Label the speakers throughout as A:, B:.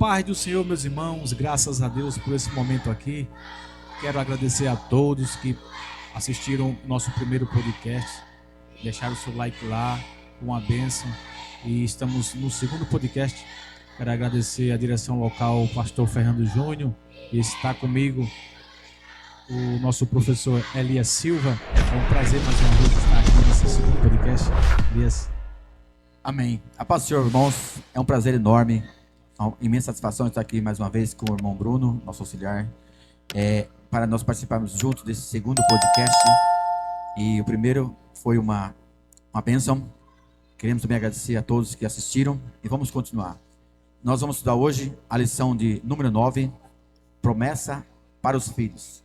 A: paz do Senhor, meus irmãos, graças a Deus por esse momento aqui. Quero agradecer a todos que assistiram nosso primeiro podcast, deixaram o seu like lá, uma bênção. E estamos no segundo podcast. Quero agradecer a direção local, o pastor Fernando Júnior, e está comigo o nosso professor Elias Silva. É um prazer mais uma vez estar aqui nesse segundo podcast. Elias.
B: Amém. A paz do Senhor, irmãos. É um prazer enorme, uma imensa satisfação estar aqui mais uma vez com o irmão Bruno, nosso auxiliar, para nós participarmos juntos desse segundo podcast. E o primeiro foi uma bênção. Queremos também agradecer a todos que assistiram e vamos continuar. Nós vamos estudar hoje a lição de número 9, promessa para os filhos.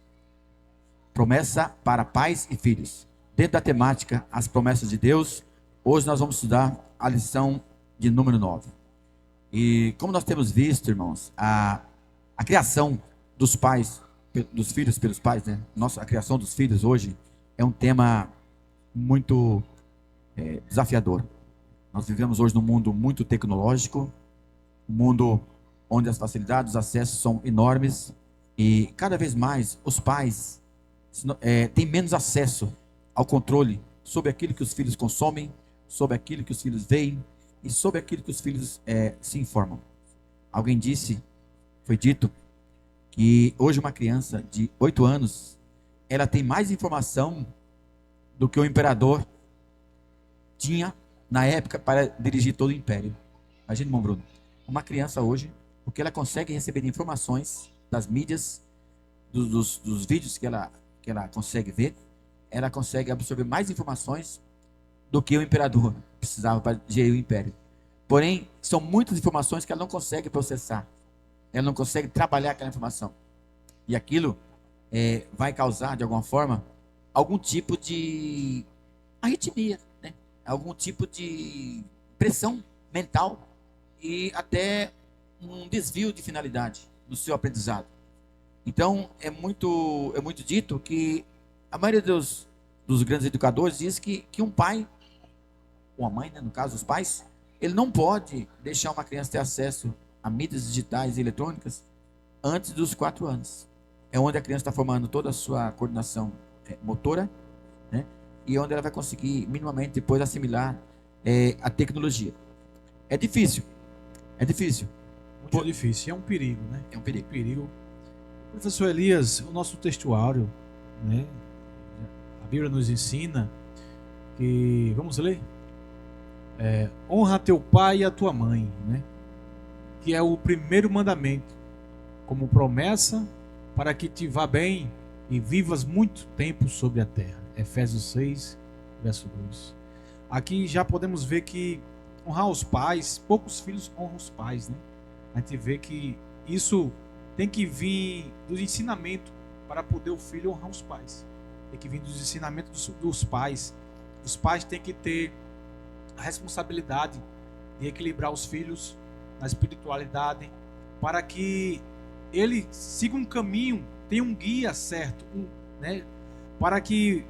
B: Promessa para pais e filhos. Dentro da temática, as promessas de Deus, hoje nós vamos estudar a lição de número 9. E como nós temos visto, irmãos, a criação dos pais, dos filhos pelos pais, né? A criação dos filhos hoje é um tema muito desafiador. Nós vivemos hoje num mundo muito tecnológico, um mundo onde as facilidades, os acessos são enormes e cada vez mais os pais têm menos acesso ao controle sobre aquilo que os filhos consomem, sobre aquilo que os filhos veem e sobre aquilo que os filhos se informam. Alguém foi dito que hoje uma criança de 8 anos, ela tem mais informação do que o imperador tinha na época para dirigir todo o império. Imagina, irmão Bruno, uma criança hoje, porque ela consegue receber informações das mídias, dos vídeos que ela consegue ver, ela consegue absorver mais informações do que o imperador precisava para gerir o império. Porém, são muitas informações que ela não consegue processar. Ela não consegue trabalhar aquela informação. E aquilo vai causar, de alguma forma, algum tipo de arritmia, né? Algum tipo de pressão mental e até um desvio de finalidade no seu aprendizado. Então, é muito dito que a maioria dos grandes educadores diz que um pai, ou a mãe, né, no caso, os pais, ele não pode deixar uma criança ter acesso a mídias digitais e eletrônicas antes dos 4 anos. É onde a criança está formando toda a sua coordenação motora, né, e onde ela vai conseguir minimamente depois assimilar a tecnologia. É difícil.
A: Muito difícil. É um perigo, né?
B: É um perigo.
A: Professor Elias, o nosso textuário, né? A Bíblia nos ensina que, vamos ler? Honra teu pai e a tua mãe, né? Que é o primeiro mandamento, como promessa para que te vá bem e vivas muito tempo sobre a terra. Efésios 6, verso 2. Aqui já podemos ver que honrar os pais, poucos filhos honram os pais, né? A gente vê que isso tem que vir dos ensinamentos para poder o filho honrar os pais. Tem que vir dos ensinamentos dos pais. Os pais têm que ter a responsabilidade de equilibrar os filhos na espiritualidade para que ele siga um caminho, tenha um guia certo, né, para que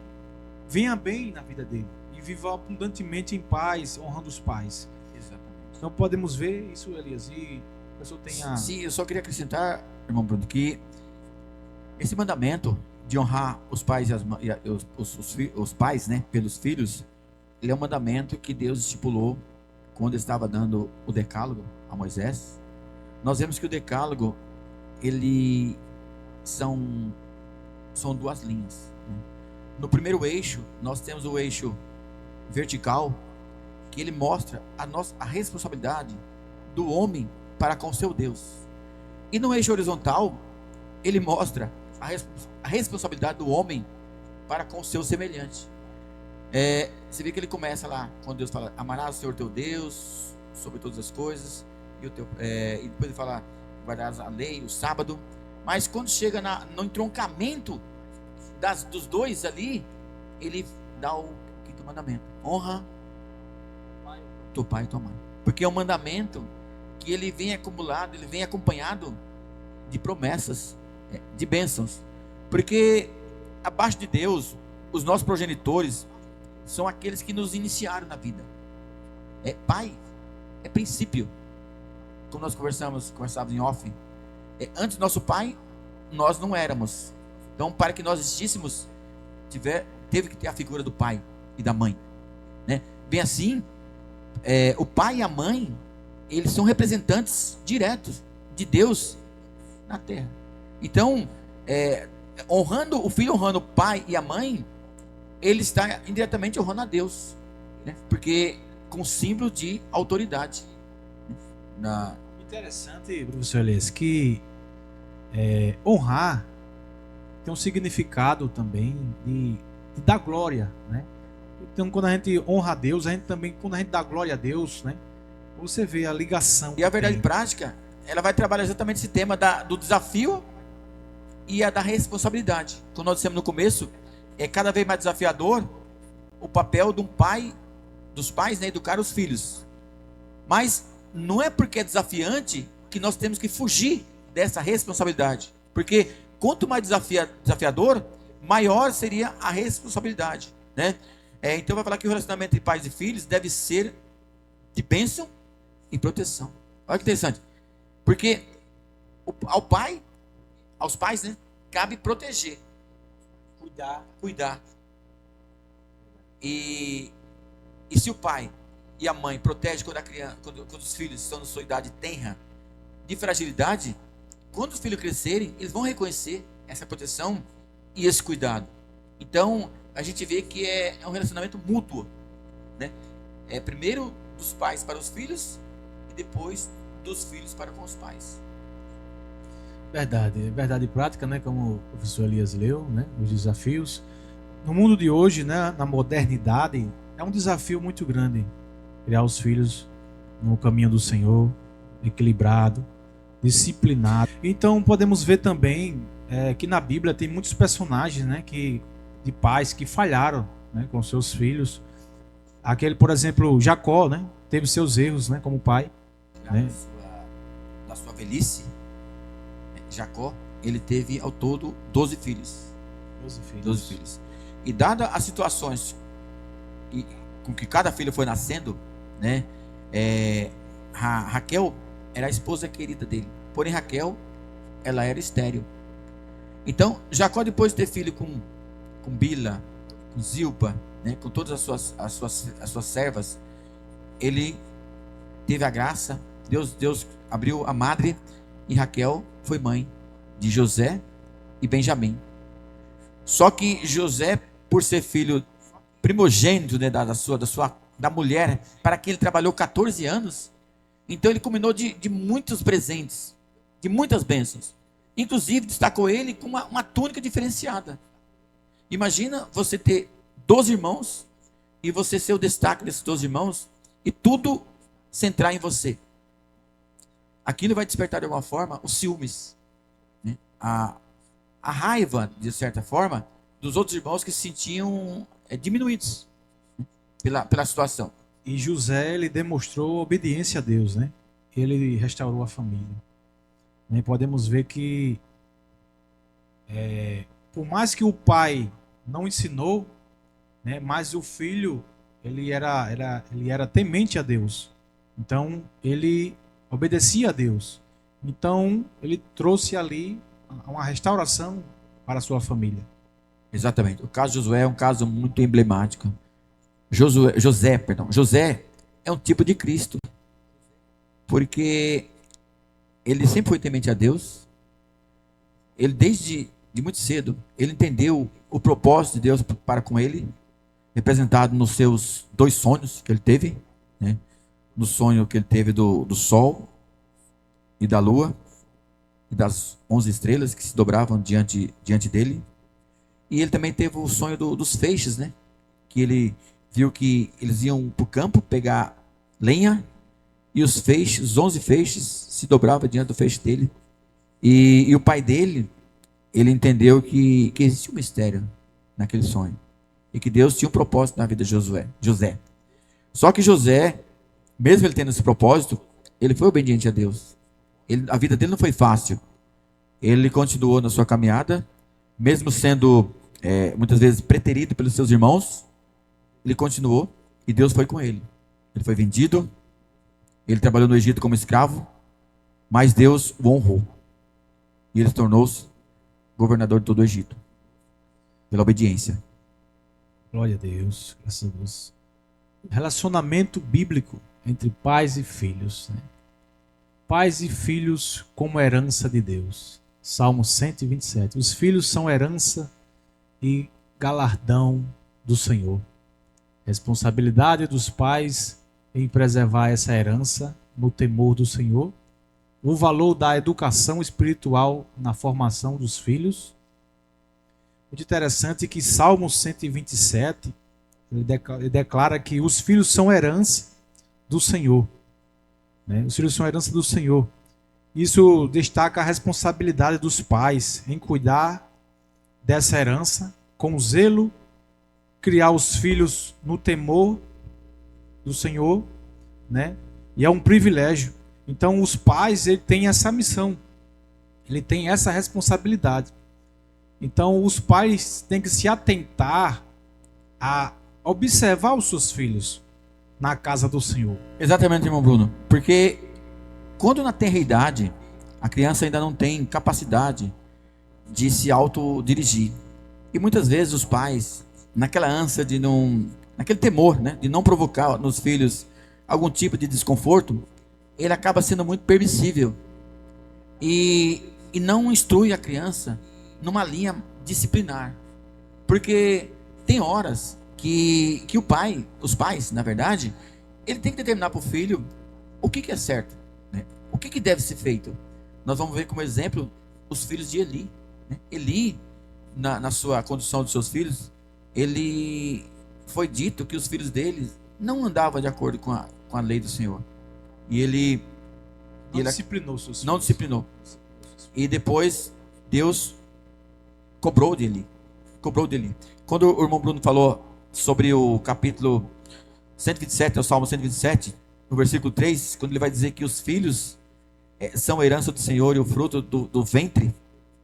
A: venha bem na vida dele e viva abundantemente em paz, honrando os pais.
B: Exatamente.
A: Então podemos ver isso, Elias, e a pessoa tenha...
B: Sim, eu só queria acrescentar, irmão Bruno, que esse mandamento de honrar os pais e os pais, né, pelos filhos, ele é um mandamento que Deus estipulou quando estava dando o decálogo a Moisés. Nós vemos que o decálogo, ele são 2 linhas, né? No primeiro eixo, nós temos o eixo vertical, que ele mostra a responsabilidade do homem para com seu Deus. E no eixo horizontal, ele mostra a responsabilidade do homem para com o seu semelhante. Você vê que ele começa lá, quando Deus fala, amarás o Senhor teu Deus sobre todas as coisas, e depois ele fala, guardarás a lei, o sábado. Mas quando chega no entroncamento dos dois ali, ele dá o 5º mandamento: honra teu pai e tua mãe. Porque é um mandamento que ele vem acumulado, ele vem acompanhado de promessas, de bênçãos. Porque abaixo de Deus, os nossos progenitores são aqueles que nos iniciaram na vida. Pai é princípio. como nós conversávamos em off, antes do nosso pai, nós não éramos. Então, para que nós existíssemos, teve que ter a figura do pai e da mãe, né? Bem assim, o pai e a mãe, eles são representantes diretos de Deus na terra. Então, honrando o filho, honrando o pai e a mãe, ele está indiretamente honrando a Deus, né? Porque com símbolo de autoridade.
A: Interessante, professor Elias, que honrar tem um significado também de dar glória, né? Então, quando a gente honra a Deus, quando a gente dá glória a Deus, né? Você vê a ligação.
B: E a verdade prática, ela vai trabalhar exatamente esse tema do desafio e a da responsabilidade. Como nós dissemos no começo, é cada vez mais desafiador o papel de um pai, dos pais, né, educar os filhos. Mas não é porque é desafiante que nós temos que fugir dessa responsabilidade. Porque quanto mais desafiador, maior seria a responsabilidade, né? Então vai falar que o relacionamento entre pais e filhos deve ser de bênção e proteção. Olha que interessante. Porque aos pais, né, cabe proteger, cuidar. E se o pai e a mãe protegem quando os filhos estão na sua idade tenra de fragilidade, quando os filhos crescerem, eles vão reconhecer essa proteção e esse cuidado. Então, a gente vê que é um relacionamento mútuo, né? Primeiro dos pais para os filhos e depois dos filhos para com os pais.
A: Verdade prática, né? Como o professor Elias leu, né? Os desafios. No mundo de hoje, né? Na modernidade, é um desafio muito grande criar os filhos no caminho do Senhor, equilibrado, disciplinado. Então podemos ver também que na Bíblia tem muitos personagens, né? De pais que falharam, né? Com seus filhos. Aquele, por exemplo, Jacó, né? Teve seus erros, né? Como pai. Né?
B: Da sua velhice, Jacó, ele teve ao todo 12 filhos. 12 filhos. E dadas as situações com que cada filho foi nascendo, né? Raquel era a esposa querida dele. Porém, Raquel, ela era estéril. Então, Jacó, depois de ter filho com Bila, com Zilpa, né? Com todas as suas servas, ele teve a graça. Deus abriu a madre e Raquel foi mãe de José e Benjamim. Só que José, por ser filho primogênito, né, da mulher, para quem ele trabalhou 14 anos, então ele combinou de muitos presentes, de muitas bênçãos. Inclusive destacou ele com uma túnica diferenciada. Imagina você ter 12 irmãos e você ser o destaque desses 12 irmãos e tudo centrar em você. Aquilo vai despertar de alguma forma os ciúmes, né? A raiva, de certa forma, dos outros irmãos que se sentiam diminuídos, né? pela situação.
A: E José, ele demonstrou obediência a Deus, né? Ele restaurou a família. Né? Podemos ver que por mais que o pai não ensinou, né? Mas o filho, ele era temente a Deus. Então ele obedecia a Deus. Então ele trouxe ali uma restauração para a sua família.
B: Exatamente. O caso de Josué é um caso muito emblemático. José é um tipo de Cristo. Porque ele sempre foi temente a Deus. Ele desde muito cedo, ele entendeu o propósito de Deus para com ele, representado nos seus 2 sonhos que ele teve, né? No sonho que ele teve do sol e da lua e das 11 estrelas que se dobravam diante dele. E ele também teve o sonho dos feixes, né? Que ele viu que eles iam para o campo pegar lenha e os 11 feixes se dobravam diante do feixe dele. E o pai dele, ele entendeu que existia um mistério naquele sonho e que Deus tinha um propósito na vida de José. Só que José, mesmo ele tendo esse propósito, ele foi obediente a Deus. A vida dele não foi fácil. Ele continuou na sua caminhada, mesmo sendo muitas vezes preterido pelos seus irmãos, ele continuou e Deus foi com ele. Ele foi vendido, ele trabalhou no Egito como escravo, mas Deus o honrou. E ele tornou-se governador de todo o Egito, pela obediência.
A: Glória a Deus, graças a Deus. Relacionamento bíblico entre pais e filhos, né? Pais e filhos como herança de Deus. Salmo 127. Os filhos são herança e galardão do Senhor. Responsabilidade dos pais em preservar essa herança no temor do Senhor. O valor da educação espiritual na formação dos filhos. Muito interessante que Salmo 127, ele declara que os filhos são herança do Senhor. Né? Os filhos são herança do Senhor. Isso destaca a responsabilidade dos pais em cuidar dessa herança, com zelo, criar os filhos no temor do Senhor, né? E é um privilégio. Então os pais, ele têm essa missão, ele tem essa responsabilidade. Então os pais têm que se atentar a observar os seus filhos na casa do Senhor.
B: Exatamente, irmão Bruno. Porque quando na tenra idade, a criança ainda não tem capacidade de se autodirigir. E muitas vezes os pais, naquela ânsia de não, naquele temor, né, de não provocar nos filhos algum tipo de desconforto, ele acaba sendo muito permissível. E não instrui a criança numa linha disciplinar. Porque tem horas que o pai, os pais, na verdade, ele tem que determinar para o filho o que é certo, né? O que deve ser feito. Nós vamos ver como exemplo os filhos de Eli, né? Eli, na sua condução dos seus filhos, ele foi dito que os filhos dele não andavam de acordo com a lei do Senhor. E ele
A: Disciplinou seus filhos.
B: Não disciplinou. E depois Deus cobrou dele. Quando o irmão Bruno falou sobre o capítulo 127, o Salmo 127, no versículo 3, quando ele vai dizer que os filhos são a herança do Senhor e o fruto do ventre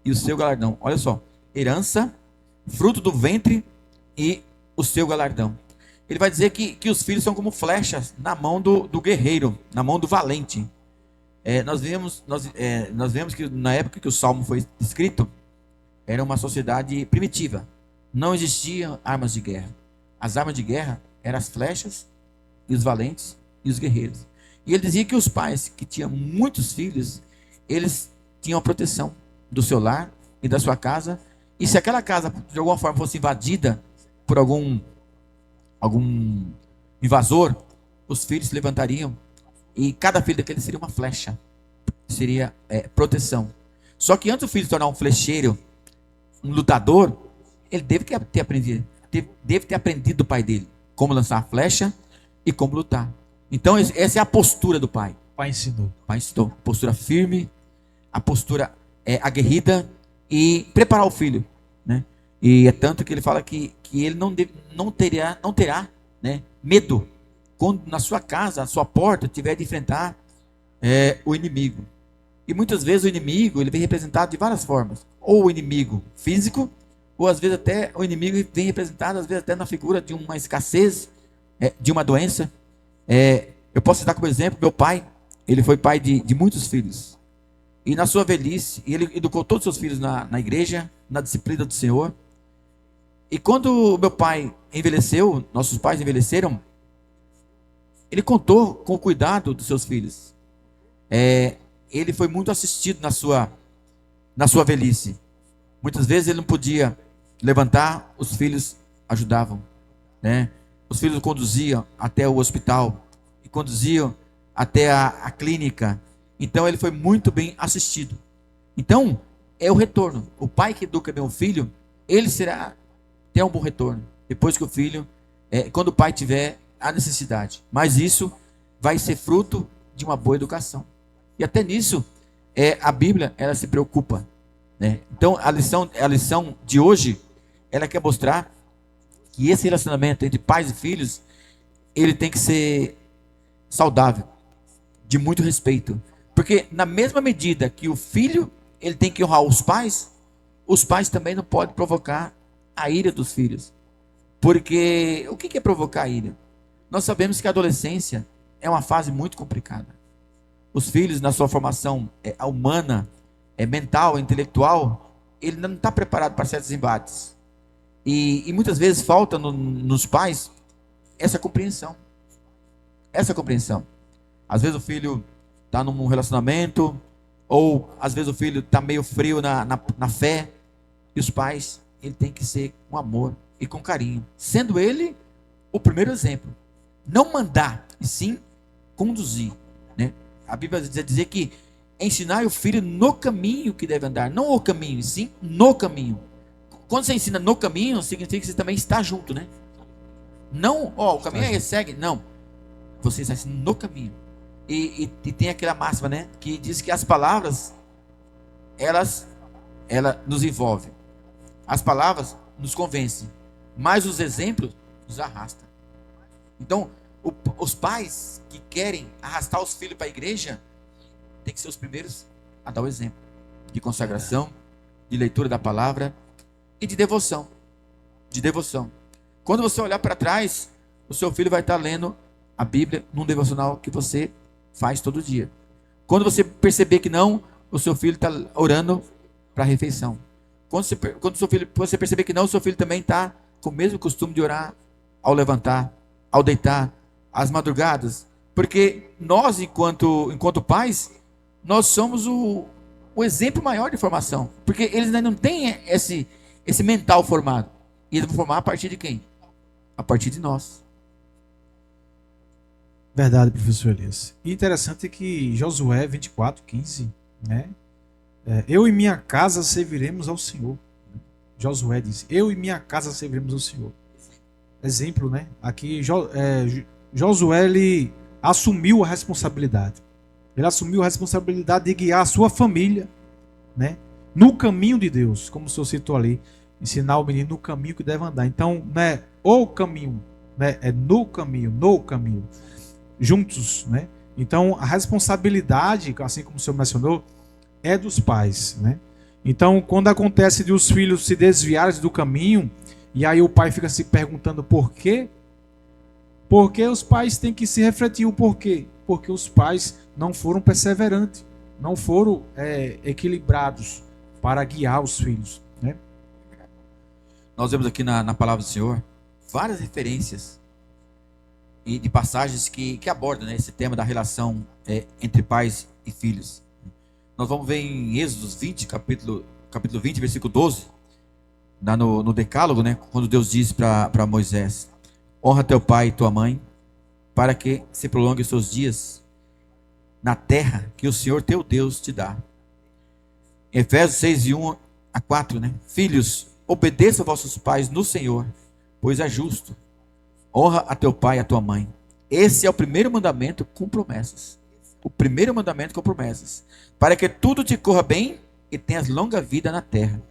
B: e o seu galardão. Olha só, herança, fruto do ventre e o seu galardão. Ele vai dizer que os filhos são como flechas na mão do guerreiro, na mão do valente. Nós vemos que na época que o Salmo foi escrito, era uma sociedade primitiva. Não existiam armas de guerra. As armas de guerra eram as flechas, e os valentes e os guerreiros. E ele dizia que os pais que tinham muitos filhos, eles tinham a proteção do seu lar e da sua casa. E se aquela casa de alguma forma fosse invadida por algum invasor, os filhos se levantariam e cada filho daquele seria uma flecha, seria proteção. Só que antes do filho se tornar um flecheiro, um lutador, ele deve ter aprendido do pai dele como lançar a flecha e como lutar. Então essa é a postura do pai.
A: O pai ensinou.
B: Postura firme, a postura aguerrida e preparar o filho, né? E é tanto que ele fala que ele não terá, né, medo quando na sua casa, a sua porta tiver de enfrentar o inimigo. E muitas vezes o inimigo ele vem representado de várias formas. Ou o inimigo físico, ou às vezes até o inimigo vem representado, às vezes até na figura de uma escassez, de uma doença. Eu posso citar como exemplo, meu pai, ele foi pai de muitos filhos. E na sua velhice, ele educou todos os seus filhos na igreja, na disciplina do Senhor. E quando o meu pai envelheceu, nossos pais envelheceram, ele contou com o cuidado dos seus filhos. Ele foi muito assistido na sua velhice. Muitas vezes ele não podia levantar, os filhos ajudavam, né? Os filhos o conduziam até o hospital e conduziam até a clínica. Então ele foi muito bem assistido. Então é o retorno. O pai que educa bem o filho, ele terá um bom retorno depois que o filho, quando o pai tiver a necessidade. Mas isso vai ser fruto de uma boa educação. E até nisso a Bíblia ela se preocupa, né? Então a lição de hoje ela quer mostrar que esse relacionamento entre pais e filhos ele tem que ser saudável, de muito respeito, porque na mesma medida que o filho ele tem que honrar os pais também não podem provocar a ira dos filhos. Porque o que é provocar a ira? Nós sabemos que a adolescência é uma fase muito complicada. os filhos na sua formação humana, mental, intelectual, ele não está preparado para certos embates. E muitas vezes falta nos pais essa compreensão. Essa compreensão. Às vezes o filho está num relacionamento, ou às vezes o filho está meio frio na fé, e os pais, ele tem que ser com amor e com carinho, sendo ele o primeiro exemplo. Não mandar, e sim conduzir, né? A Bíblia diz que ensinar o filho no caminho que deve andar, não o caminho, e sim no caminho. Quando você ensina no caminho, significa que você também está junto, né? Não, o caminho é esse, segue. Não, você está ensinando no caminho. E tem aquela máxima, né? Que diz que as palavras, ela nos envolvem. As palavras nos convencem, mas os exemplos nos arrastam. Então, os pais que querem arrastar os filhos para a igreja, tem que ser os primeiros a dar o exemplo de consagração, de leitura da palavra e de devoção. De devoção. Quando você olhar para trás, o seu filho vai estar lendo a Bíblia num devocional que você faz todo dia. Quando você perceber que não, o seu filho está orando para a refeição. Quando você perceber que não, o seu filho também está com o mesmo costume de orar ao levantar, ao deitar, às madrugadas. Porque nós, enquanto pais, nós somos o exemplo maior de formação. Porque eles ainda não têm esse mental formado. E eles vão formar a partir de quem? A partir de nós.
A: Verdade, professor Elias. E interessante que Josué 24:15, né? Eu e minha casa serviremos ao Senhor. Josué diz: eu e minha casa serviremos ao Senhor. Exemplo, né? Aqui Josué, ele assumiu a responsabilidade. Ele assumiu a responsabilidade de guiar a sua família, né, no caminho de Deus, como o senhor citou ali, ensinar o menino no caminho que deve andar. Então, não é o caminho, né, é no caminho, juntos, né? Então, a responsabilidade, assim como o senhor mencionou, é dos pais, né? Então, quando acontece de os filhos se desviarem do caminho, e aí o pai fica se perguntando por quê? Porque os pais têm que se refletir o porquê. Porque os pais não foram perseverantes, não foram equilibrados para guiar os filhos, né?
B: Nós vemos aqui na palavra do Senhor várias referências e de passagens que abordam, né, esse tema da relação entre pais e filhos. Nós vamos ver em Êxodo 20, capítulo 20, versículo 12, no Decálogo, né, quando Deus diz para Moisés: honra teu pai e tua mãe, para que se prolongue os seus dias na terra que o Senhor teu Deus te dá. Efésios 6, 1-4, né? Filhos, obedeçam a vossos pais no Senhor, pois é justo. Honra a teu pai e a tua mãe. Esse é o primeiro mandamento com promessas. O primeiro mandamento com promessas. Para que tudo te corra bem e tenhas longa vida na terra.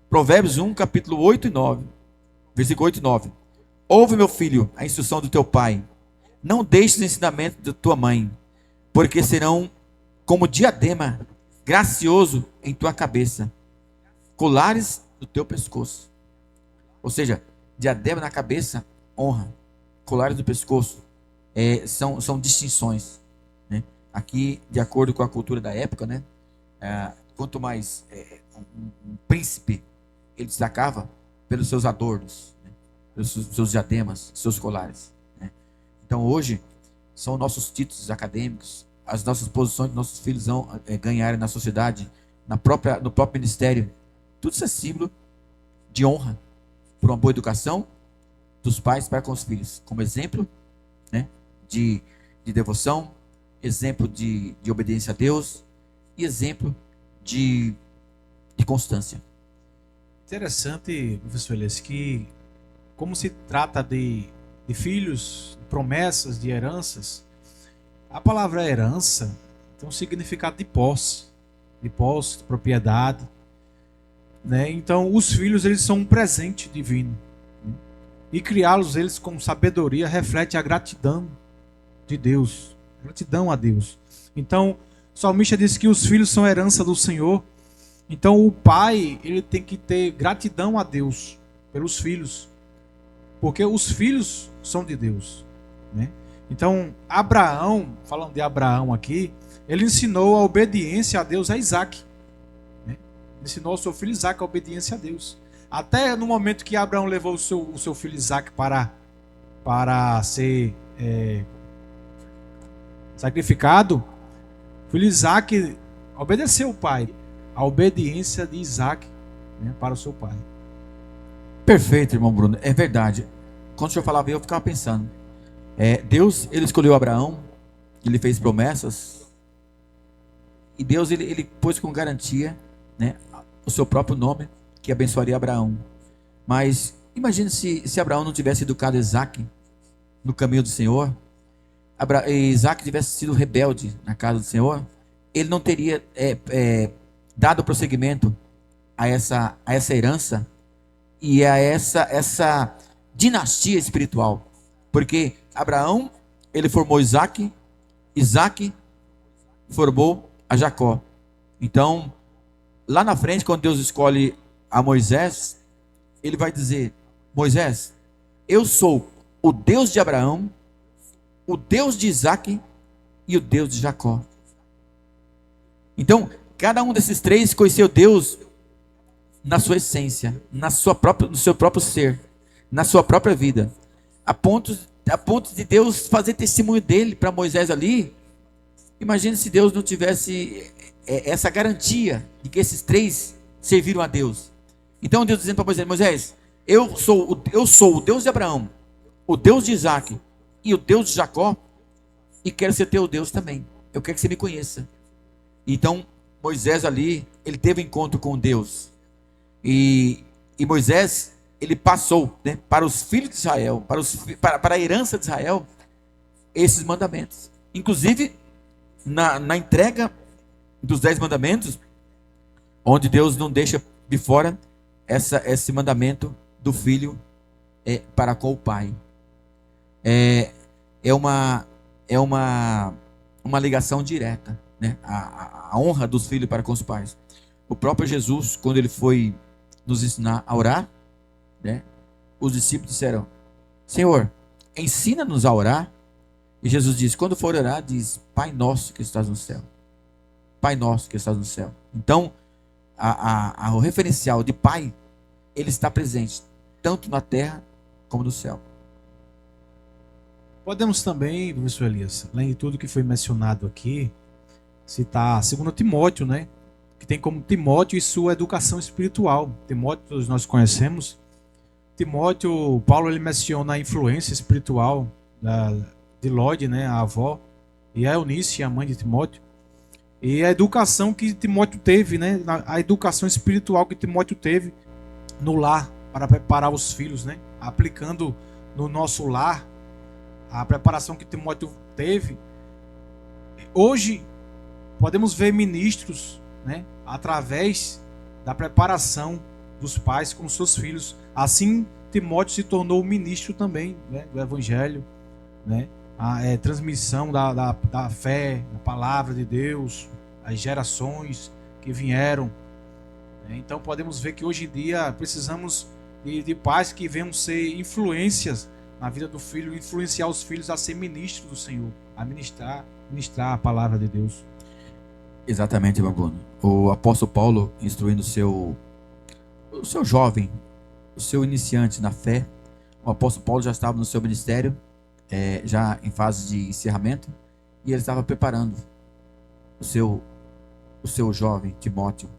B: Provérbios 1, capítulo 8 e 9. Versículo 8 e 9. Ouve, meu filho, a instrução do teu pai. Não deixes o ensinamento da tua mãe, porque serão como diadema gracioso em tua cabeça, colares no teu pescoço. Ou seja, diadema na cabeça, honra. Colares no pescoço, são distinções, né? Aqui, de acordo com a cultura da época, né? Quanto mais um príncipe, ele destacava pelos seus adornos, né? Pelos seus diademas, seus colares, né? Então hoje, são nossos títulos acadêmicos, as nossas posições que nossos filhos vão ganharem na sociedade, no próprio ministério. Tudo isso é símbolo de honra, por uma boa educação dos pais para com os filhos, como exemplo, né, de devoção, exemplo de obediência a Deus e exemplo de constância.
A: Interessante, professor Elias, que como se trata de filhos, promessas, de heranças, a palavra herança tem um significado de posse, de propriedade, né? Então, os filhos, eles são um presente divino, né? E criá-los, eles com sabedoria, reflete a gratidão de Deus, gratidão a Deus. Então, o salmista diz que os filhos são herança do Senhor. Então, o pai, ele tem que ter gratidão a Deus pelos filhos, porque os filhos são de Deus, né? Então, Abraão, falando de Abraão aqui, ele ensinou a obediência a Deus a Isaac. Né? Ensinou ao seu filho Isaac a obediência a Deus. Até no momento que Abraão levou o seu filho Isaac para ser sacrificado, o filho Isaac obedeceu o pai. A obediência de Isaac, né, para o seu pai.
B: Perfeito, irmão Bruno. É verdade. Quando o senhor falava, eu ficava pensando. Deus, ele escolheu Abraão, ele fez promessas, e Deus, ele pôs com garantia, né, o seu próprio nome, que abençoaria Abraão. Mas imagine se Abraão não tivesse educado Isaac no caminho do Senhor, Isaac tivesse sido rebelde na casa do Senhor, ele não teria dado prosseguimento a essa herança e a essa dinastia espiritual. Porque Abraão, ele formou Isaac, Isaac formou a Jacó. Então, lá na frente, quando Deus escolhe a Moisés, ele vai dizer: Moisés, eu sou o Deus de Abraão, o Deus de Isaac e o Deus de Jacó. Então, cada um desses três conheceu Deus na sua essência, no seu próprio ser, na sua própria vida, a ponto de Deus fazer testemunho dele para Moisés ali. Imagine se Deus não tivesse essa garantia de que esses três serviram a Deus. Então Deus dizendo para Moisés: Moisés, eu sou o Deus de Abraão, o Deus de Isaac e o Deus de Jacó, e quero ser teu Deus também. Eu quero que você me conheça. Então Moisés ali, ele teve um encontro com Deus. E Moisés, ele passou, né, para os filhos de Israel, para a herança de Israel, esses mandamentos. Inclusive, na entrega dos 10 mandamentos, onde Deus não deixa de fora esse mandamento do filho para com o pai. É uma ligação direta, né? A honra dos filhos para com os pais. O próprio Jesus, quando ele foi nos ensinar a orar, né, os discípulos disseram: Senhor, ensina-nos a orar. E Jesus disse: quando for orar, diz: Pai nosso que estás no céu. Pai nosso que estás no céu. Então, o referencial de pai, ele está presente tanto na terra como no céu.
A: Podemos também, professor Elias, além de tudo que foi mencionado aqui, citar 2 Timóteo, né? Que tem como Timóteo e sua educação espiritual. Timóteo, todos nós conhecemos. Timóteo, Paulo, ele menciona a influência espiritual de Lóide, né? A avó, e a Eunice, a mãe de Timóteo. E a educação que Timóteo teve, né? A educação espiritual que Timóteo teve no lar, para preparar os filhos, né? Aplicando no nosso lar a preparação que Timóteo teve. Hoje podemos ver ministros, né, através da preparação dos pais com seus filhos. Assim, Timóteo se tornou ministro também, né, do Evangelho, né, a transmissão da fé, da palavra de Deus, as gerações que vieram. Então podemos ver que hoje em dia precisamos de pais que venham ser influências na vida do filho, influenciar os filhos a ser ministros do Senhor, a ministrar a palavra de Deus.
B: Exatamente, irmão Bruno. O apóstolo Paulo, instruindo o seu jovem, o seu iniciante na fé, o apóstolo Paulo já estava no seu ministério, já em fase de encerramento, e ele estava preparando o seu jovem Timóteo,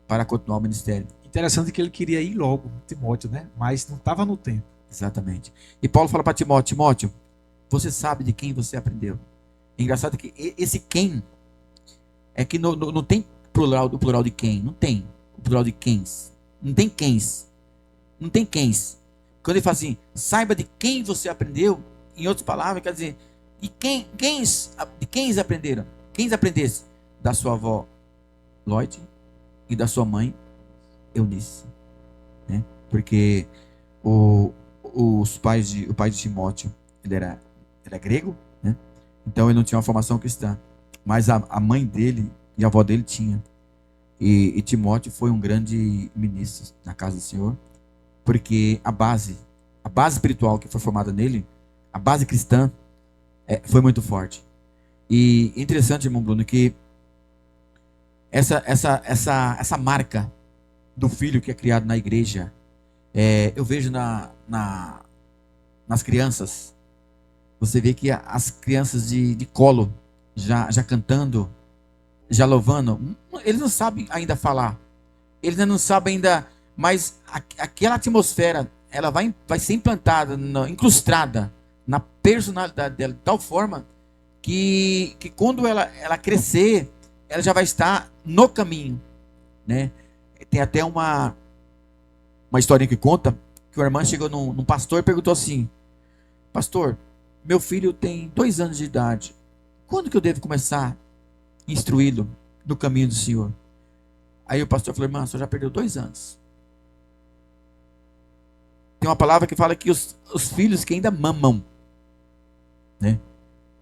B: para continuar o ministério.
A: Interessante que ele queria ir logo, Timóteo, né? Mas não estava no tempo.
B: Exatamente. E Paulo fala para Timóteo: Timóteo, você sabe de quem você aprendeu. É engraçado que esse quem é que não tem o plural de quem. Não tem o plural de quens. Não tem quens. Não tem quens. Quando ele fala assim, saiba de quem você aprendeu, em outras palavras, quer dizer, de quem aprenderam? Quem aprendesse? Da sua avó Lóide e da sua mãe Eunice, né? Porque o pai de Timóteo, ele era grego, né? Então ele não tinha uma formação cristã, mas a mãe dele e a avó dele tinha. E Timóteo foi um grande ministro na casa do Senhor, porque a base espiritual que foi formada nele, a base cristã, foi muito forte. E interessante, irmão Bruno, que essa marca do filho que é criado na igreja, eu vejo nas crianças. Você vê que as crianças de colo, já cantando, já louvando, eles não sabem ainda falar. Eles ainda não sabem ainda, mas aquela atmosfera, ela vai ser implantada, incrustada na personalidade dela, de tal forma que quando ela crescer, ela já vai estar no caminho, né? Tem até uma historinha que conta que uma irmã chegou num pastor e perguntou assim: pastor, meu filho tem 2 anos de idade, quando que eu devo começar a instruí-lo no caminho do Senhor? Aí o pastor falou: irmã, o senhor já perdeu 2 anos. Tem uma palavra que fala que os filhos que ainda mamam, né,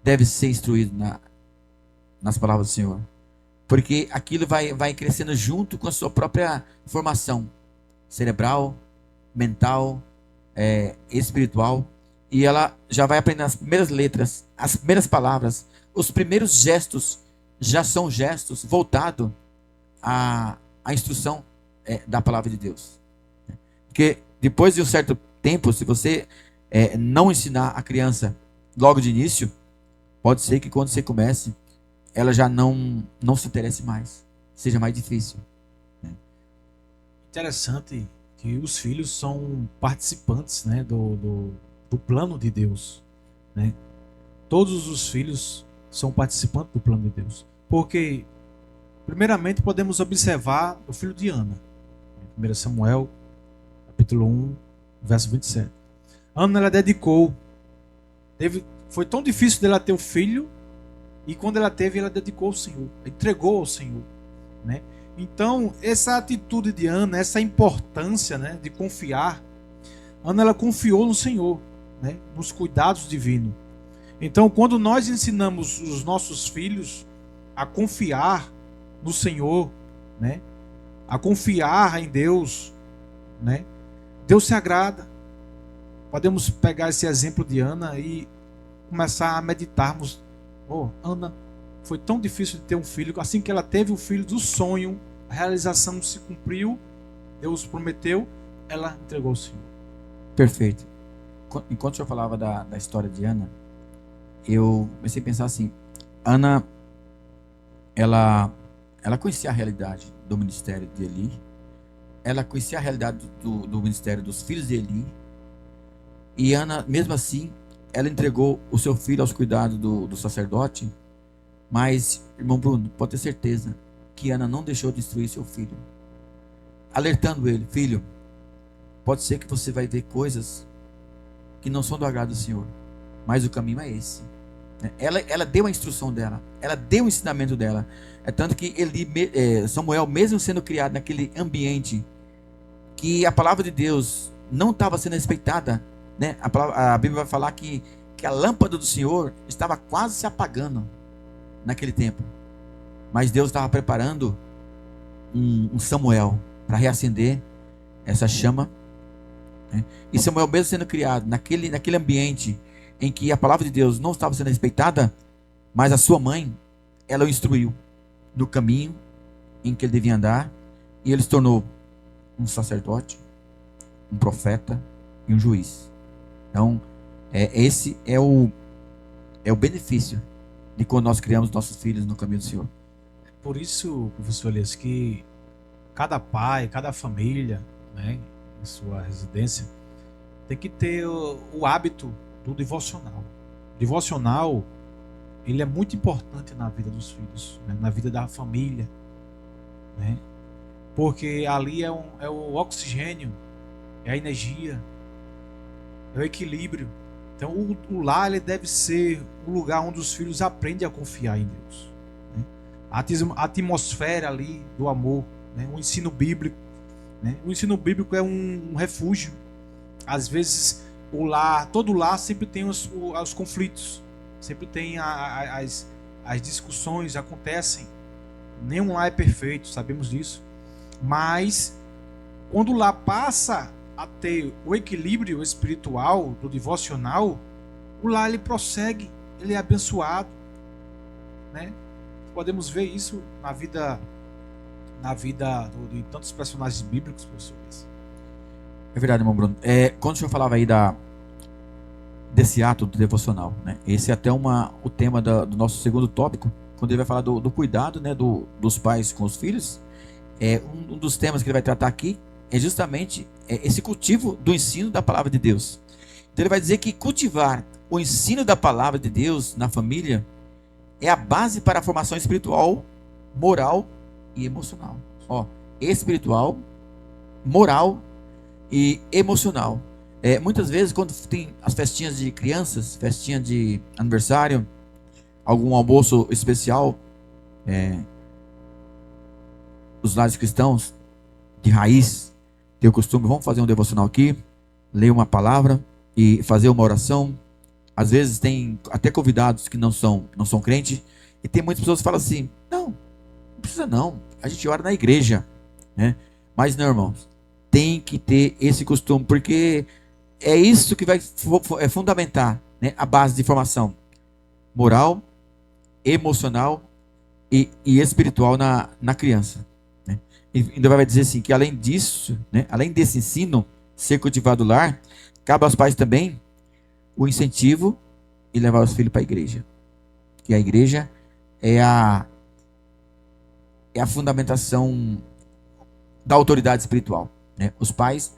B: devem ser instruídos nas palavras do Senhor. Porque aquilo vai crescendo junto com a sua própria formação cerebral, mental, espiritual. E ela já vai aprendendo as primeiras letras, as primeiras palavras. Os primeiros gestos já são gestos voltados à instrução da palavra de Deus. Porque depois de um certo tempo, se você não ensinar a criança logo de início, pode ser que quando você comece, ela já não se interesse mais, seja mais difícil.
A: Interessante que os filhos são participantes, né, do plano de Deus, né? Todos os filhos são participantes do plano de Deus. Porque, primeiramente, podemos observar o filho de Ana. 1 Samuel, capítulo 1, verso 27. Ana, ela dedicou. Foi tão difícil dela ter o filho, e quando ela teve, ela dedicou ao Senhor, entregou ao Senhor, né? Então, essa atitude de Ana, essa importância, né, de confiar, Ana, ela confiou no Senhor, né, nos cuidados divinos. Então, quando nós ensinamos os nossos filhos a confiar no Senhor, né, a confiar em Deus, né, Deus se agrada. Podemos pegar esse exemplo de Ana e começar a meditarmos. Ana, foi tão difícil de ter um filho. Assim que ela teve o filho do sonho, a realização se cumpriu, Deus prometeu, ela entregou ao Senhor.
B: Perfeito. Enquanto o senhor falava da história de Ana, eu comecei a pensar assim: Ana, ela conhecia a realidade do ministério de Eli, ela conhecia a realidade do ministério dos filhos de Eli, e Ana, mesmo assim, ela entregou o seu filho aos cuidados do sacerdote. Mas, irmão Bruno, pode ter certeza que Ana não deixou de instruir seu filho, alertando ele: filho, pode ser que você vai ver coisas que não são do agrado do Senhor, mas o caminho é esse. Ela deu a instrução dela, ela deu o ensinamento dela. É tanto que Samuel, mesmo sendo criado naquele ambiente que a palavra de Deus não estava sendo respeitada, né? A Bíblia vai falar que a lâmpada do Senhor estava quase se apagando naquele tempo, mas Deus estava preparando um Samuel para reacender essa chama, né? E Samuel, mesmo sendo criado naquele ambiente em que a palavra de Deus não estava sendo respeitada, mas a sua mãe, ela o instruiu no caminho em que ele devia andar, e ele se tornou um sacerdote, um profeta e um juiz. Então, esse é o benefício de quando nós criamos nossos filhos no caminho do Senhor.
A: Por isso, professor Elias, que cada pai, cada família, né, em sua residência, tem que ter o hábito do devocional. O devocional, ele é muito importante na vida dos filhos, né, na vida da família, né, porque ali é o oxigênio, é a energia, é o equilíbrio. Então o lar, ele deve ser o lugar onde os filhos aprendem a confiar em Deus, né? A atmosfera ali do amor, né? O ensino bíblico, né? O ensino bíblico é um refúgio. Às vezes todo lar sempre tem os conflitos, sempre tem as discussões, acontecem. Nenhum lar é perfeito, sabemos disso. Mas quando o lar passa a ter o equilíbrio espiritual do devocional, o lar, ele prossegue, ele é abençoado, né? Podemos ver isso de tantos personagens bíblicos, professores.
B: É verdade, irmão Bruno. Quando o senhor falava aí desse ato do devocional, né? Esse é até o tema do nosso segundo tópico, quando ele vai falar do cuidado, né, dos pais com os filhos. Um dos temas que ele vai tratar aqui é justamente esse cultivo do ensino da palavra de Deus. Então ele vai dizer que cultivar o ensino da palavra de Deus na família é a base para a formação espiritual, moral e emocional. Espiritual, moral e emocional. Muitas vezes, quando tem as festinhas de crianças, festinha de aniversário, algum almoço especial, os lares cristãos de raiz tem o costume, vamos fazer um devocional aqui, ler uma palavra e fazer uma oração. Às vezes tem até convidados que não são crentes, e tem muitas pessoas que falam assim: não precisa não, a gente ora na igreja, né? Mas não, irmãos, tem que ter esse costume, porque é isso que vai fundamentar, né, a base de formação moral, emocional e espiritual na criança, né? E ainda vai dizer assim, que além disso, né, além desse ensino ser cultivado no lar, cabe aos pais também o incentivo e levar os filhos para a igreja. Que a igreja é a fundamentação da autoridade espiritual, né? Os pais,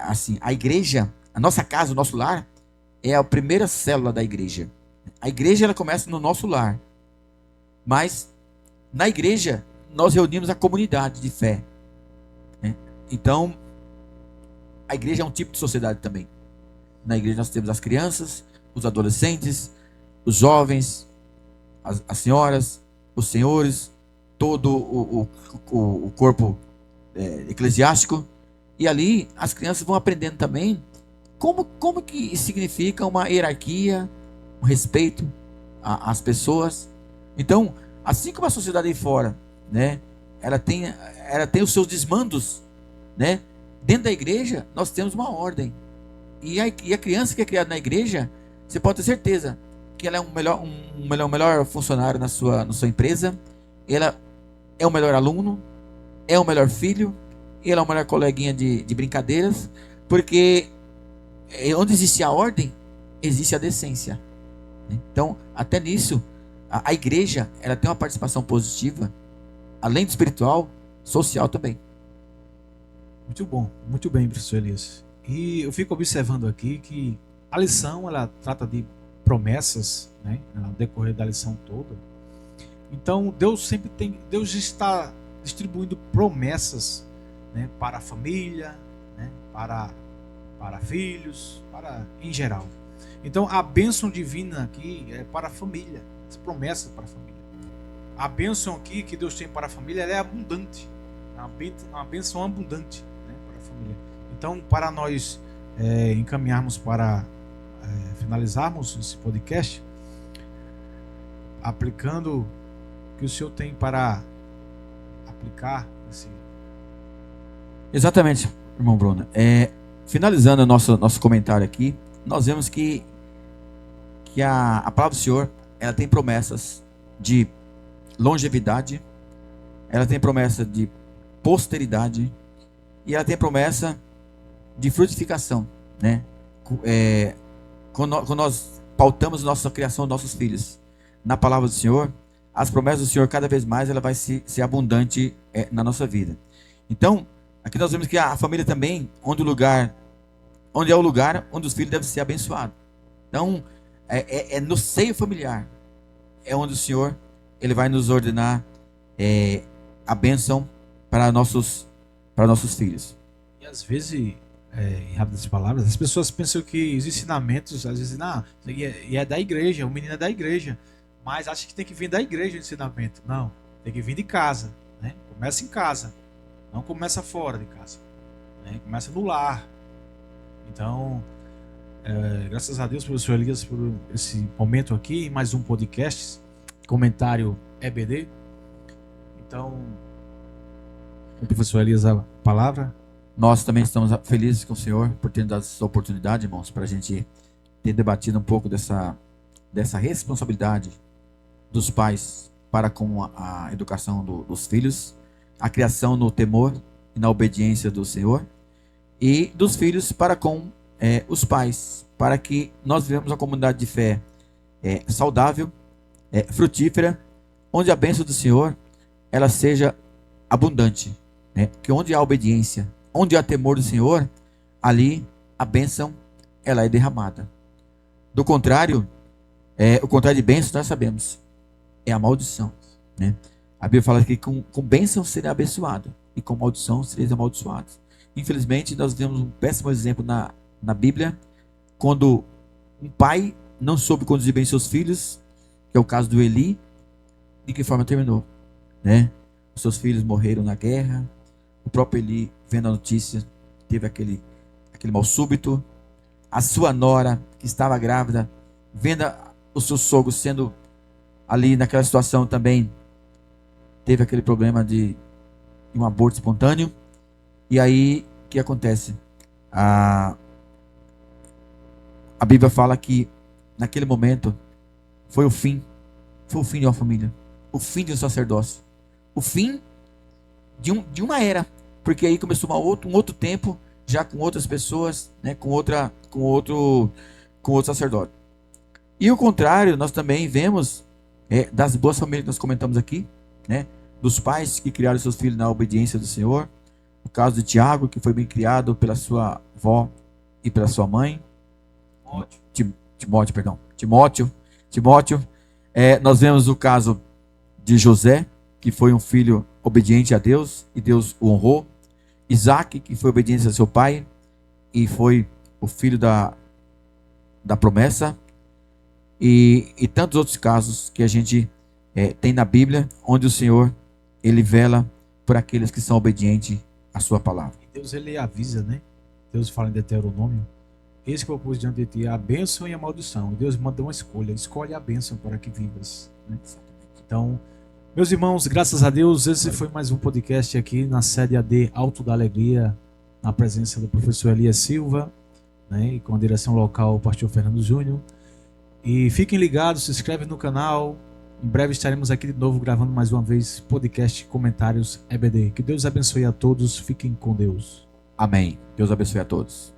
B: assim, a igreja, a nossa casa, o nosso lar, é a primeira célula da igreja. A igreja, ela começa no nosso lar, mas na igreja nós reunimos a comunidade de fé, né? Então, a igreja é um tipo de sociedade também. Na igreja nós temos as crianças, os adolescentes, os jovens, as senhoras, os senhores, todo o corpo eclesiástico. E ali as crianças vão aprendendo também como que significa uma hierarquia, um respeito às pessoas. Então, assim como a sociedade aí fora, né, ela tem os seus desmandos, né? Dentro da igreja nós temos uma ordem. E a criança que é criada na igreja, você pode ter certeza que ela é um melhor funcionário na sua empresa, ela é o melhor aluno, é o melhor filho, ela é o melhor coleguinha de brincadeiras, porque onde existe a ordem, existe a decência. Então, até nisso, a igreja, ela tem uma participação positiva, além do espiritual, social também.
A: Muito bom, muito bem, professor Elias. E eu fico observando aqui que a lição, ela trata de promessas, né, no decorrer da lição toda. Então, Deus está distribuindo promessas, né, para a família, né, para filhos, em geral. Então, a bênção divina aqui é para a família, as promessas para a família. A bênção aqui que Deus tem para a família, ela é abundante, uma bênção abundante, né, para a família. Então, para nós encaminharmos para finalizarmos esse podcast, aplicando o que o senhor tem para aplicar esse...
B: Exatamente, irmão Bruno. Finalizando o nosso comentário aqui, nós vemos que a palavra do Senhor, ela tem promessas de longevidade, ela tem promessa de posteridade e ela tem promessa de frutificação, né? Quando nós pautamos nossa criação dos nossos filhos na palavra do Senhor, as promessas do Senhor, cada vez mais, ela vai ser abundante na nossa vida. Então, aqui nós vemos que a família também, onde é o lugar onde os filhos devem ser abençoados. Então, no seio familiar, é onde o Senhor, ele vai nos ordenar a bênção para nossos filhos.
A: E às vezes, em rápidas palavras, as pessoas pensam que os ensinamentos, às vezes, é da igreja, o menino é da igreja, mas acha que tem que vir da igreja o ensinamento. Não, tem que vir de casa, né? Começa em casa, não começa fora de casa, né? Começa no lar. Então, graças a Deus, professor Elias, por esse momento aqui, mais um podcast, comentário EBD. Então, o professor Elias, a palavra.
B: Nós também estamos felizes com o Senhor por ter dado essa oportunidade, irmãos, para a gente ter debatido um pouco dessa responsabilidade dos pais para com a educação dos filhos, a criação no temor e na obediência do Senhor, e dos filhos para com os pais, para que nós vivamos uma comunidade de fé saudável, frutífera, onde a bênção do Senhor ela seja abundante, né? Que onde há obediência, onde há temor do Senhor, ali a bênção ela é derramada. Do contrário, o contrário de bênção nós sabemos, é a maldição, né? A Bíblia fala que com bênção será abençoado e com maldição sereis amaldiçoados. Infelizmente nós vemos um péssimo exemplo na Bíblia, quando um pai não soube conduzir bem seus filhos, que é o caso do Eli. De que forma terminou, né? Os seus filhos morreram na guerra. O próprio Eli, vendo a notícia, teve aquele mal súbito. A sua nora, que estava grávida, vendo o seu sogro sendo ali naquela situação também, teve aquele problema de um aborto espontâneo. E aí, o que acontece? A Bíblia fala que naquele momento foi o fim de uma família, o fim de um sacerdócio, o fim de uma era, porque aí começou um outro tempo, já com outras pessoas, né, com outro sacerdote. E o contrário, nós também vemos das boas famílias que nós comentamos aqui, né, dos pais que criaram seus filhos na obediência do Senhor. O caso de Tiago, que foi bem criado pela sua avó e pela sua mãe. Timóteo. Nós vemos o caso de José, que foi um filho obediente a Deus e Deus o honrou. Isaac, que foi obediente a seu pai e foi o filho da promessa. E tantos outros casos que a gente tem na Bíblia, onde o Senhor ele vela por aqueles que são obedientes à sua palavra.
A: E Deus ele avisa, né? Deus fala em Deuteronômio: eis que eu pus diante de ti a bênção e a maldição. E Deus manda uma escolha. Escolhe a bênção para que vivas, né? Então, meus irmãos, graças a Deus, esse foi mais um podcast aqui na sede AD Alto da Alegria, na presença do professor Elias Silva, né? E com a direção local, o pastor Fernando Júnior. E fiquem ligados, se inscrevem no canal. Em breve estaremos aqui de novo gravando mais uma vez podcast Comentários EBD. Que Deus abençoe a todos. Fiquem com Deus.
B: Amém. Deus abençoe a todos.